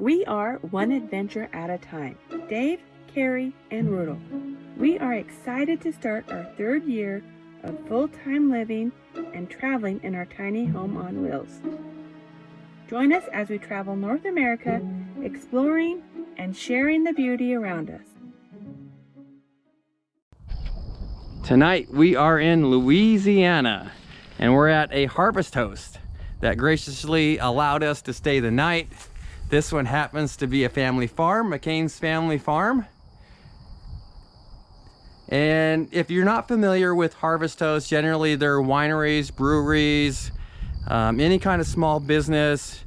We are one adventure at a time. Dave, Carrie, and Rudolph. We are excited to start our 3rd year of full-time living and traveling in our tiny home on wheels. Join us as we travel North America, exploring and sharing the beauty around us. Tonight we are in Louisiana and we're at a harvest host that graciously allowed us to stay the night. This one happens to be a family farm, McCain's family farm. And if you're not familiar with harvest hosts, generally they're wineries, breweries, any kind of small business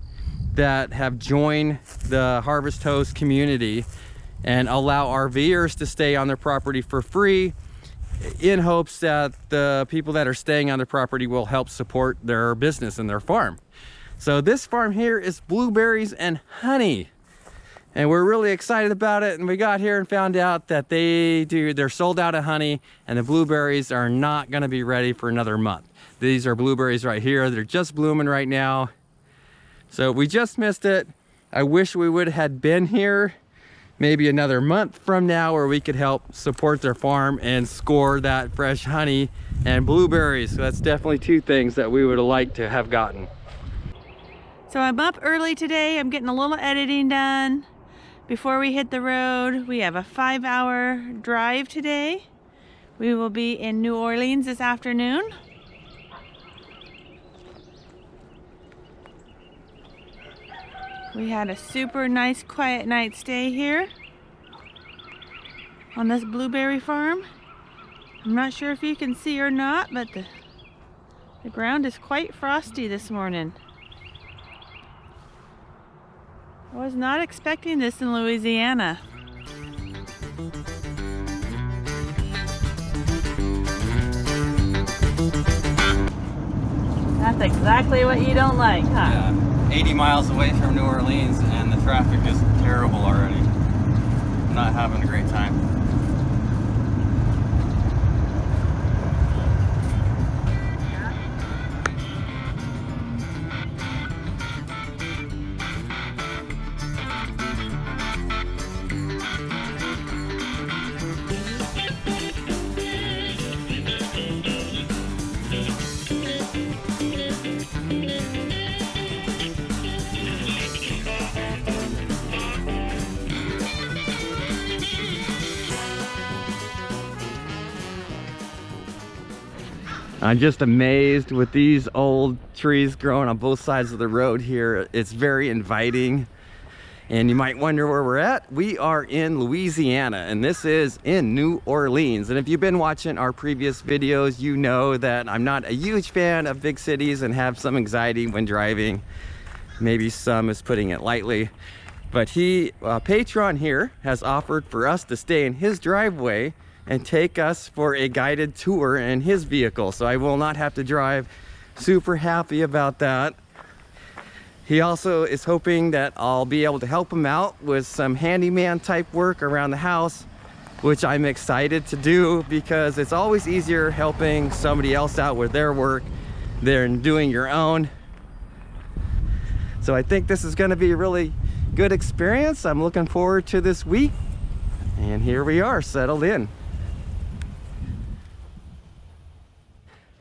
that have joined the harvest host community and allow RVers to stay on their property for free in hopes that the people that are staying on the property will help support their business and their farm. So this farm here is blueberries and honey, and we're really excited about it. And we got here and found out that they're sold out of honey, and the blueberries are not going to be ready for another month. These are blueberries right here. They're just blooming right now. So we just missed it. I wish we would have been here maybe another month from now, where we could help support their farm and score that fresh honey and blueberries. So that's definitely 2 things that we would have liked to have gotten. So I'm up early today. I'm getting a little editing done before we hit the road. We have a 5-hour drive today. We will be in New Orleans this afternoon. We had a super nice quiet night stay here on this blueberry farm. I'm not sure if you can see or not, but the ground is quite frosty this morning. I was not expecting this in Louisiana. That's exactly what you don't like, huh? Yeah. 80 miles away from New Orleans and the traffic is terrible already. I'm not having a great time. I'm just amazed with these old trees growing on both sides of the road here. It's very inviting. And you might wonder where we're at. We are in Louisiana, and this is in New Orleans. And if you've been watching our previous videos, you know that I'm not a huge fan of big cities and have some anxiety when driving. Maybe some is putting it lightly. But Patron here has offered for us to stay in his driveway and take us for a guided tour in his vehicle, so I will not have to drive. Super happy about that. He also is hoping that I'll be able to help him out with some handyman type work around the house, which I'm excited to do because it's always easier helping somebody else out with their work than doing your own. So I think this is going to be a really good experience. I'm looking forward to this week, and here we are, settled in.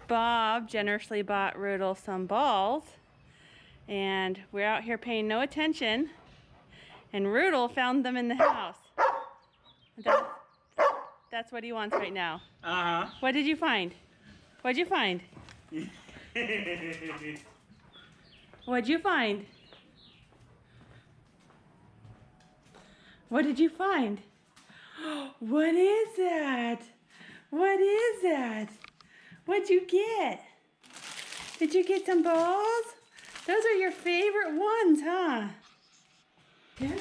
Bob generously bought Rudolph some balls, and we're out here paying no attention, and Rudolph found them in the house. That's what he wants right now. Uh-huh. What did you find? What'd you find? What'd you find? What did you find? What is that? What is that? What'd you get? Did you get some balls? Those are your favorite ones, huh? Yeah.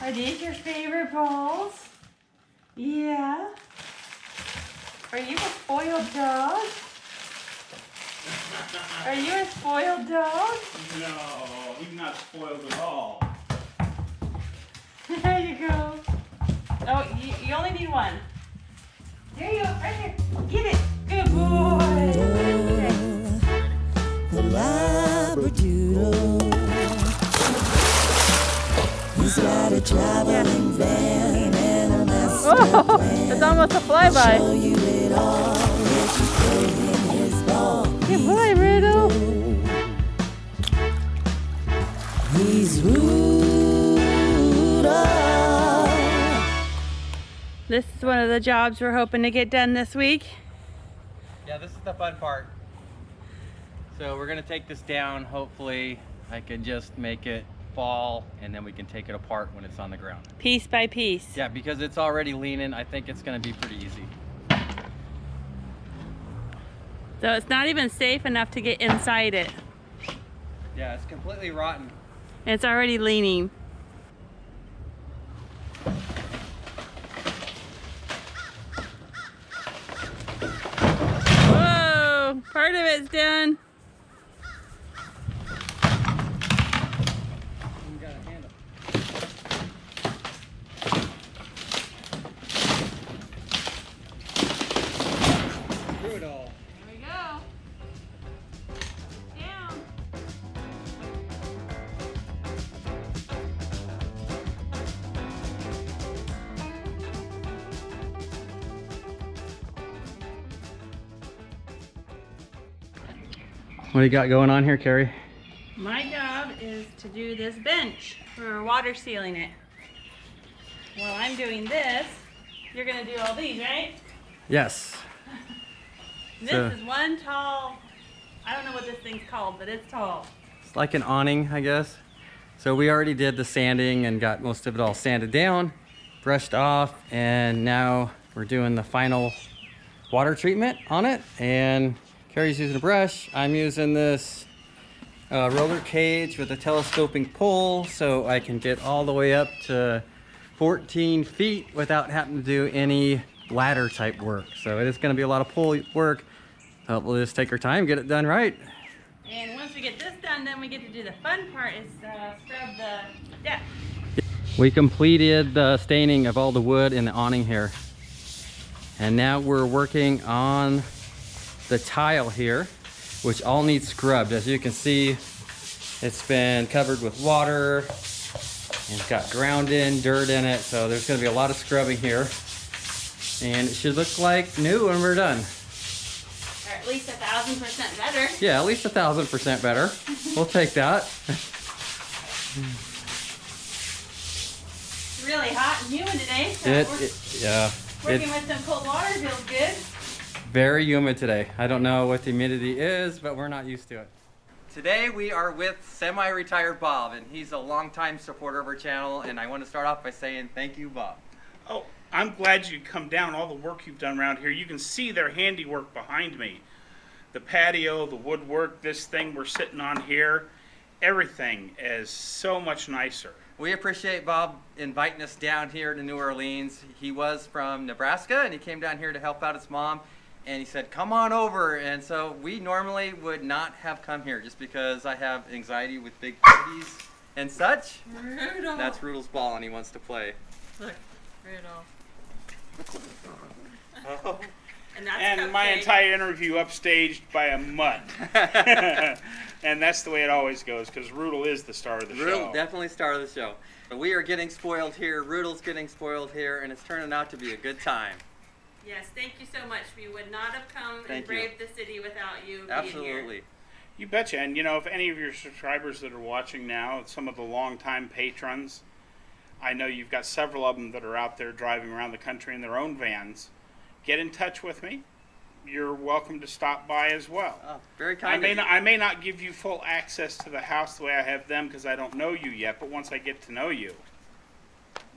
Are these your favorite balls? Yeah. Are you a spoiled dog? Are you a spoiled dog? No, he's not spoiled at all. There you go. Oh, you only need one. There you go, right here. Get it. Good boy. The Labradoodle. Oh, it's almost a flyby. Good boy, Riddle. This is one of the jobs we're hoping to get done this week. Yeah, this is the fun part. So we're gonna take this down. Hopefully I can just make it fall and then we can take it apart when it's on the ground. Piece by piece. Yeah, because it's already leaning, I think it's gonna be pretty easy. So it's not even safe enough to get inside it. Yeah, it's completely rotten. It's already leaning. Whoa, part of it's done. You got a handle. Do it all. There we go. Down. What do you got going on here, Carrie? My job is to do this bench. We're water sealing it. While I'm doing this, you're gonna do all these, right? Yes. This So- is one tall, I don't know what this thing's called, but it's tall. It's like an awning, I guess. So we already did the sanding and got most of it all sanded down, brushed off, and now we're doing the final water treatment on it. And Carrie's using a brush. I'm using this roller cage with a telescoping pole so I can get all the way up to 14 feet without having to do any ladder type work. So it is going to be a lot of pull work. We'll just take our time, get it done right. And once we get this done, then we get to do the fun part, is scrub the deck. We completed the staining of all the wood in the awning here. And now we're working on the tile here, which all needs scrubbed. As you can see, it's been covered with water and it's got ground in, dirt in it. So there's gonna be a lot of scrubbing here. And it should look like new when we're done. Or at least 1,000% better. Yeah, at least 1,000% better. We'll take that. It's really hot and humid today, so working with some cold water feels good. Very humid today. I don't know what the humidity is, but we're not used to it. Today we are with Semi-Retired Bob, and he's a longtime supporter of our channel, and I want to start off by saying thank you, Bob. Oh, I'm glad you come down. All the work you've done around here. You can see their handiwork behind me. The patio, the woodwork, this thing we're sitting on here, everything is so much nicer. We appreciate Bob inviting us down here to New Orleans. He was from Nebraska, and he came down here to help out his mom. And he said, come on over. And so we normally would not have come here just because I have anxiety with big parties and such. Rudolph. That's Rudolph's ball and he wants to play. Look, Rudolph. Oh. And my entire interview upstaged by a mutt. And that's the way it always goes, because Rudolph is the star of the show. Rudolph, definitely star of the show. But we are getting spoiled here. Rudolph's getting spoiled here, and it's turning out to be a good time. Yes, thank you so much. We would not have come and braved the city without you Absolutely. being here. You betcha. And you know, if any of your subscribers that are watching now, some of the longtime patrons, I know you've got several of them that are out there driving around the country in their own vans. Get in touch with me. You're welcome to stop by as well. Oh, very kind of you. I may not give you full access to the house the way I have them because I don't know you yet, but once I get to know you,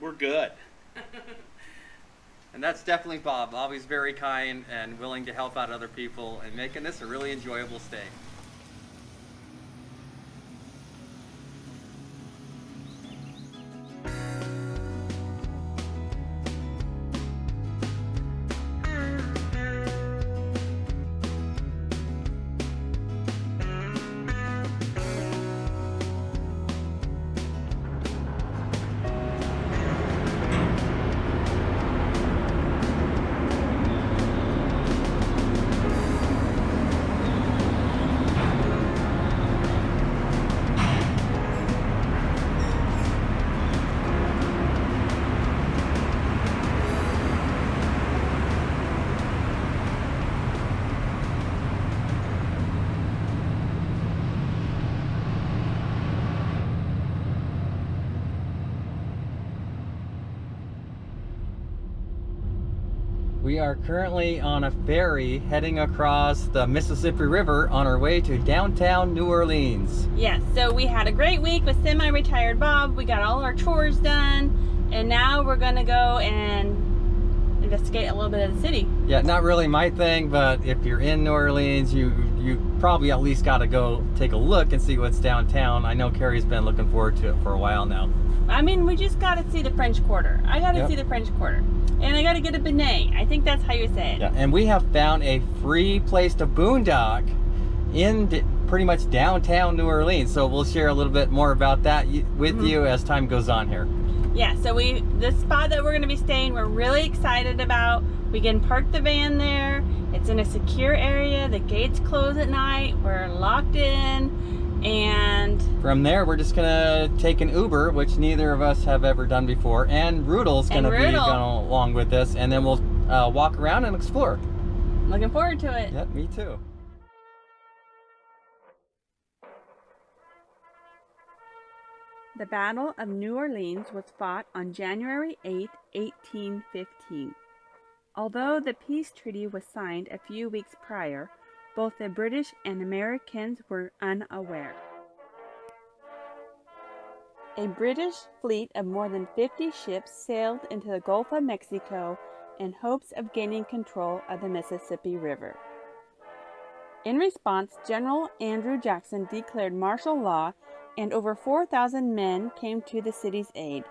we're good. And that's definitely Bob. Bob is very kind and willing to help out other people and making this a really enjoyable stay. We are currently on a ferry heading across the Mississippi River on our way to downtown New Orleans. Yes, so we had a great week with Semi-Retired Bob. We got all our chores done, and now we're gonna go and investigate a little bit of the city. Yeah, not really my thing, but if you're in New Orleans, you probably at least got to go take a look and see what's downtown. I know Carrie's been looking forward to it for a while now. I mean, we just got to see the French Quarter. I got to Yep. see the French Quarter. And I got to get a beignet. I think that's how you say it. Yeah, and we have found a free place to boondock in pretty much downtown New Orleans. So we'll share a little bit more about that with you as time goes on here. Yeah, so the spot that we're going to be staying, we're really excited about. We can park the van there. It's in a secure area. The gates close at night. We're locked in. And from there, we're just gonna take an Uber, which neither of us have ever done before, and Rudel's gonna be going along with us, and then we'll walk around and explore. Looking forward to it. Yep, me too. The Battle of New Orleans was fought on January 8, 1815. Although the peace treaty was signed a few weeks prior, both the British and Americans were unaware. A British fleet of more than 50 ships sailed into the Gulf of Mexico in hopes of gaining control of the Mississippi River. In response, General Andrew Jackson declared martial law, and over 4,000 men came to the city's aid,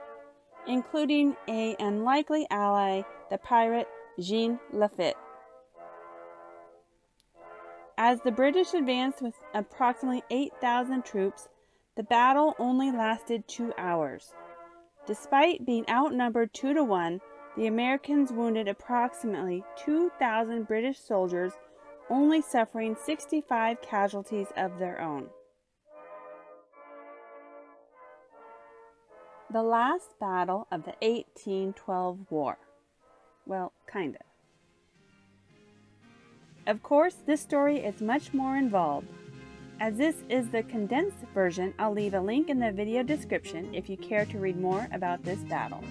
including an unlikely ally, the pirate Jean Lafitte. As the British advanced with approximately 8,000 troops, the battle only lasted 2 hours. Despite being outnumbered 2 to 1, the Americans wounded approximately 2,000 British soldiers, only suffering 65 casualties of their own. The last battle of the 1812 war. Well, kinda. Of course, this story is much more involved. As this is the condensed version, I'll leave a link in the video description if you care to read more about this battle.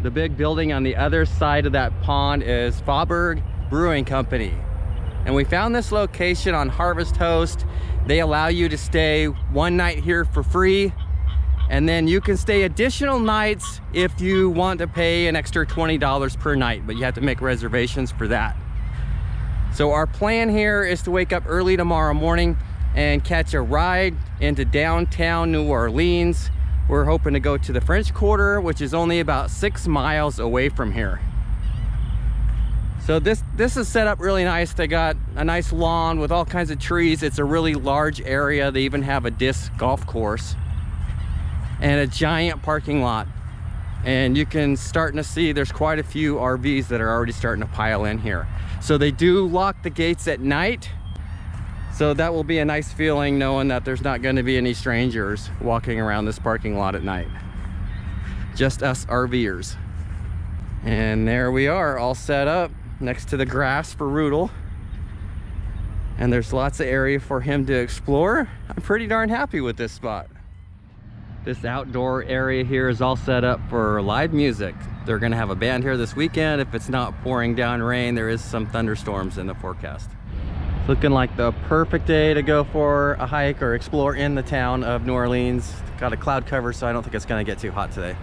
The big building on the other side of that pond is Faubourg Brewing Company. And we found this location on Harvest Host. They allow you to stay 1 night here for free. And then you can stay additional nights if you want to pay an extra $20 per night, but you have to make reservations for that. So our plan here is to wake up early tomorrow morning and catch a ride into downtown New Orleans. We're hoping to go to the French Quarter, which is only about 6 miles away from here. So this is set up really nice. They got a nice lawn with all kinds of trees. It's a really large area. They even have a disc golf course and a giant parking lot. And you can starting to see there's quite a few RVs that are already starting to pile in here. So they do lock the gates at night. So that will be a nice feeling knowing that there's not going to be any strangers walking around this parking lot at night. Just us RVers. And there we are, all set up next to the grass for Rudel. And there's lots of area for him to explore. I'm pretty darn happy with this spot. This outdoor area here is all set up for live music. They're going to have a band here this weekend. If it's not pouring down rain, there is some thunderstorms in the forecast. Looking like the perfect day to go for a hike or explore in the town of New Orleans. Got a cloud cover, so I don't think it's going to get too hot today.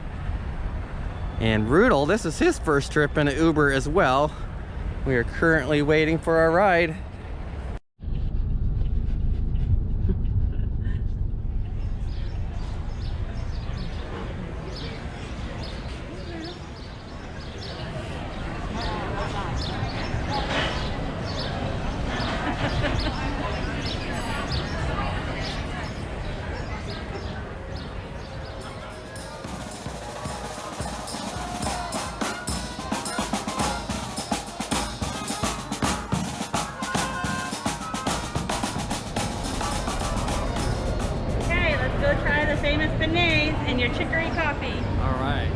And Rudel, this is his first trip in an Uber as well. We are currently waiting for our ride. your chicory coffee. All right.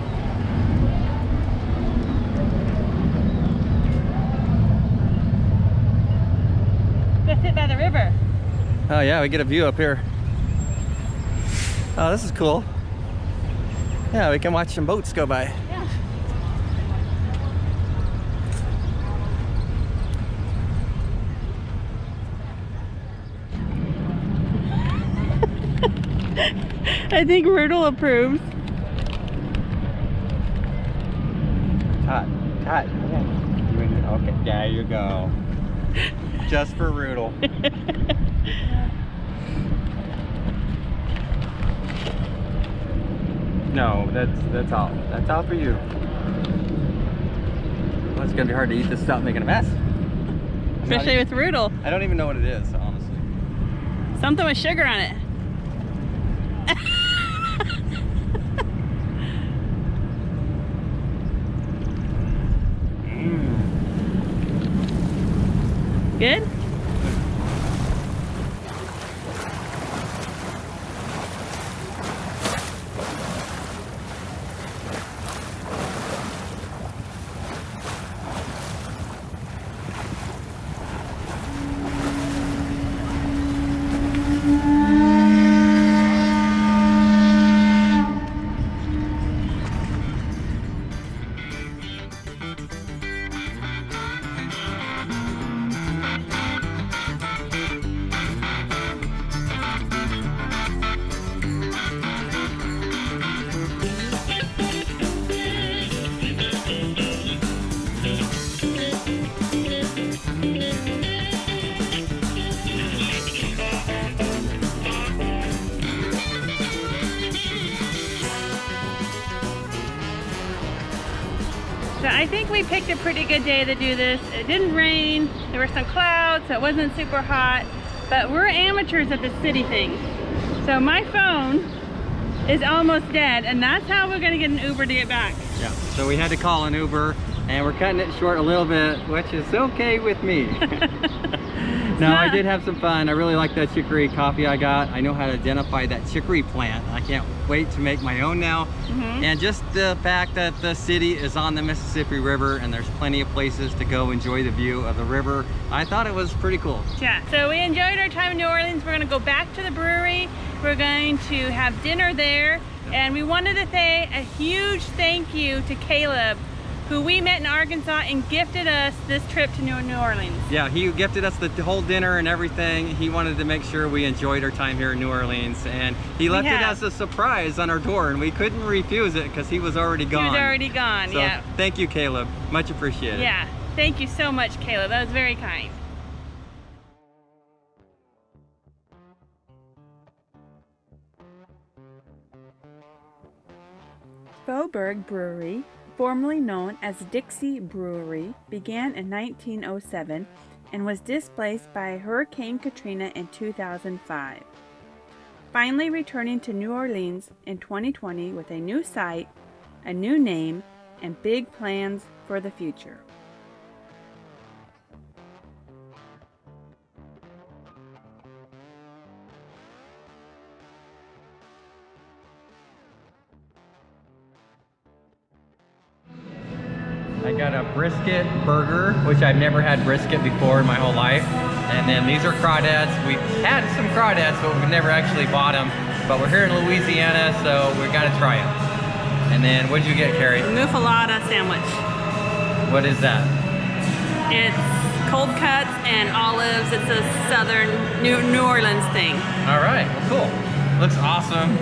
Go sit by the river. Oh yeah, we get a view up here. Oh, this is cool. Yeah, we can watch some boats go by. Yeah. I think Rudel approves. Tot. Yeah. Okay, there you go. Just for Rudel. No, that's all. That's all for you. Well, it's gonna be hard to eat this without making a mess. Especially with Rudel. I don't even know what it is, honestly. Something with sugar on it. Good? So I think we picked a pretty good day to do this. It didn't rain, there were some clouds, so it wasn't super hot, but we're amateurs at the city thing. So my phone is almost dead, and that's how we're gonna get an Uber to get back. Yeah, so we had to call an Uber, and we're cutting it short a little bit, which is okay with me. No, I did have some fun. I really like that chicory coffee I got. I know how to identify that chicory plant. I can't wait to make my own now. And just the fact that the city is on the Mississippi River and there's plenty of places to go enjoy the view of the river, I thought it was pretty cool. Yeah, so we enjoyed our time in New Orleans. We're gonna go back to the brewery. We're going to have dinner there. And we wanted to say a huge thank you to Caleb, who we met in Arkansas and gifted us this trip to New Orleans. Yeah, he gifted us the whole dinner and everything. He wanted to make sure we enjoyed our time here in New Orleans, and he left it as a surprise on our door, and we couldn't refuse it because he was already gone. He was already gone, so, yeah. Thank you, Caleb. Much appreciated. Yeah, thank you so much, Caleb. That was very kind. Faubourg Brewery, formerly known as Dixie Brewery, began in 1907 and was displaced by Hurricane Katrina in 2005. Finally returning to New Orleans in 2020 with a new site, a new name, and big plans for the future. I got a brisket burger, which I've never had brisket before in my whole life. And then these are crawdads. We've had some crawdads, but we've never actually bought them. But we're here in Louisiana, so we got to try them. And then what'd you get, Carrie? Muffalata sandwich. What is that? It's cold cuts and olives. It's a southern New Orleans thing. All right, well, cool. Looks awesome.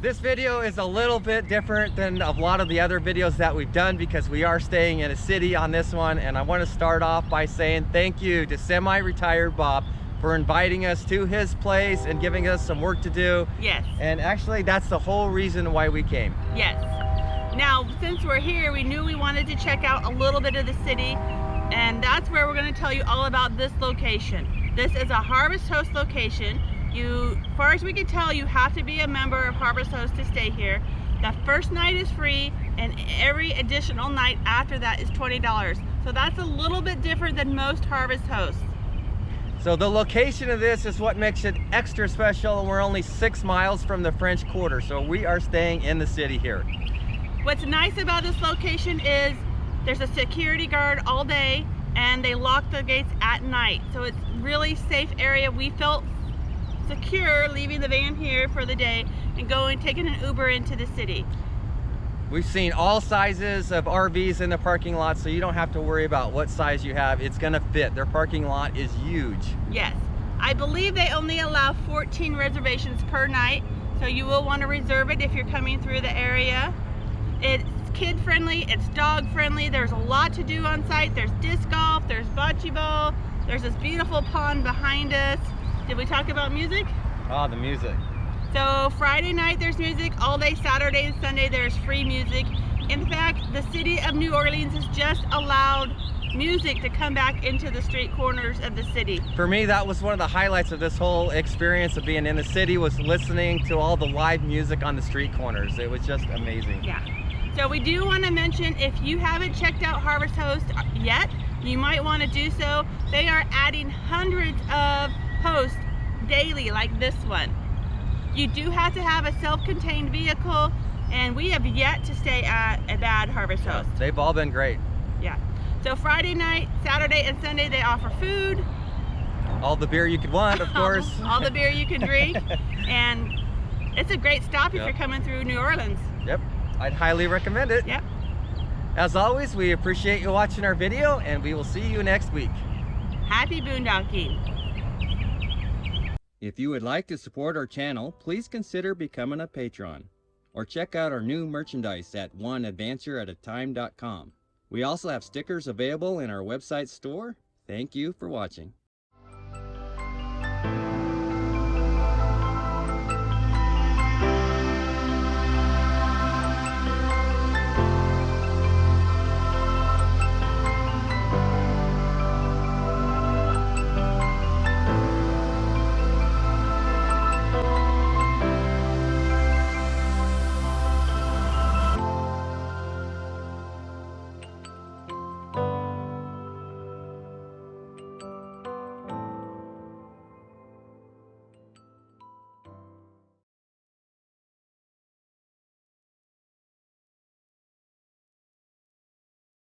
This video is a little bit different than a lot of the other videos that we've done because we are staying in a city on this one, and I want to start off by saying thank you to Semi-Retired Bob for inviting us to his place and giving us some work to do. Yes. And actually that's the whole reason why we came. Yes. Now, since we're here, we knew we wanted to check out a little bit of the city, and that's where we're going to tell you all about this location. This is a Harvest Host location. As far as we can tell, you have to be a member of Harvest Host to stay here. The first night is free, and every additional night after that is $20. So that's a little bit different than most Harvest Hosts. So the location of this is what makes it extra special, and we're only 6 miles from the French Quarter, so we are staying in the city here. What's nice about this location is there's a security guard all day, and they lock the gates at night. So it's really safe area. We felt secure leaving the van here for the day and taking an Uber into the city. We've seen all sizes of RVs in the parking lot, so you don't have to worry about what size you have. It's gonna fit. Their parking lot is huge. Yes. I believe they only allow 14 reservations per night, so you will want to reserve it if you're coming through the area. It's kid friendly, it's dog friendly. There's a lot to do on site. There's disc golf, there's bocce ball, there's this beautiful pond behind us. Did we talk about music? Oh, the music. So Friday night there's music, all day Saturday and Sunday there's free music. In fact, the city of New Orleans has just allowed music to come back into the street corners of the city. For me, that was one of the highlights of this whole experience of being in the city, was listening to all the live music on the street corners. It was just amazing. Yeah. So we do want to mention, if you haven't checked out Harvest Host yet, you might want to do so. They are adding hundreds of hosts daily like this one. You do have to have a self-contained vehicle, and we have yet to stay at a bad Harvest Host. Yeah, they've all been great. Yeah. So Friday night, Saturday, and Sunday they offer food. All the beer you could want, of course. All the beer you can drink. And it's a great stop if Yep. you're coming through New Orleans. Yep, I'd highly recommend it. Yep. As always, we appreciate you watching our video, and we will see you next week. Happy boondocking. If you would like to support our channel, please consider becoming a patron, or check out our new merchandise at advantureatatime.com. We also have stickers available in our website store. Thank you for watching.